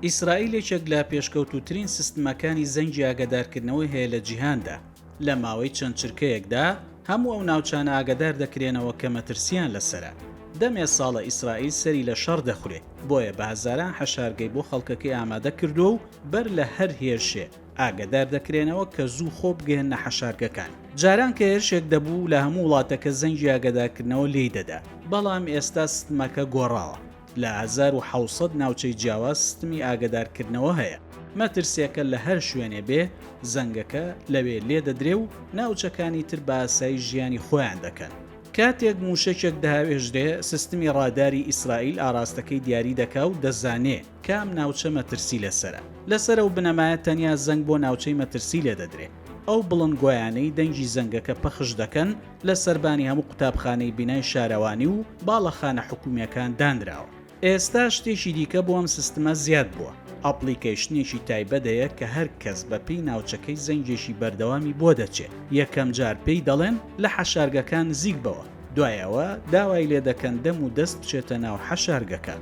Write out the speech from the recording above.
ئیسرائیل یەکێک لە پێشکەوتووترین سیستمەکانی زەنگی ئاگادارکردنەوەی هەیە لە جیهاندا. لە ماوەی چەند چرکەیەکدا هەموو ئەو ناوچانە ئاگادار دەکرێنەوە کە مەترسیان لەسرە. دەمێ ساڵە ئیسرائیل سەری لە شەڕ دەخورێ، بۆیە بە هەزاران حەشارگەی بۆ خەڵکەکەی ئامادە کردو و بەر لە هەر هێرشێ ئاگادار دەکرێنەوە کە زوو خۆ بگەێنە حەشارگەکان. جاران کە هێرشێک دەبوو لە هەموو وڵاتەکە زەنگی ئاگادارکردنەوە لێی دەدا، بەڵام ئێستا سیستمەکە گۆڕاوە. لە 1700 ناوچەی جیاواز سیستمی ئاگادارکردنەوە هەیە. مەترسیەکە لە هەر شوێنێ بێ زەنگەکە لەوێ لێ دەدرێ و ناوچەکانی تر بە ئاسایی ژیانی خۆیان دەکەن. کاتێک موشەکێک داهێژرێ، سیستمی ڕاداری ئیسرائیل ئاراستەکەی دیاری دەکا و دەزانێ کام ناوچە مەترسی لەسرە. لەسەر ئەو بنەمایە تەنیا زەنگ بۆ ناوچەی مەترسی لێ دەدرێ. ئەو بڵندگۆیانەی دەنگی زەنگەکە پەخش دەکەن لە سەربانی هەموو قوتابخانەی بینای شارەوانی و باڵەخانە حکوومیەکان دانراوە. ئێستا شتێکی دیکە بۆ ئەم سیستمە زیاد بووە. ئەپلیکیشنێکی تایبەتەیە کە هەر کەس بە پێی ناوچەکەی زەنگێکی بەردەوامی بۆ دەچێت. یەکەم جار پێی دەڵێن لە حەشارگەکان نزیک بەوە، دوایەوە داوای لێ دەکەن دەم و دەست بچێتە ناو حەشارگەکان.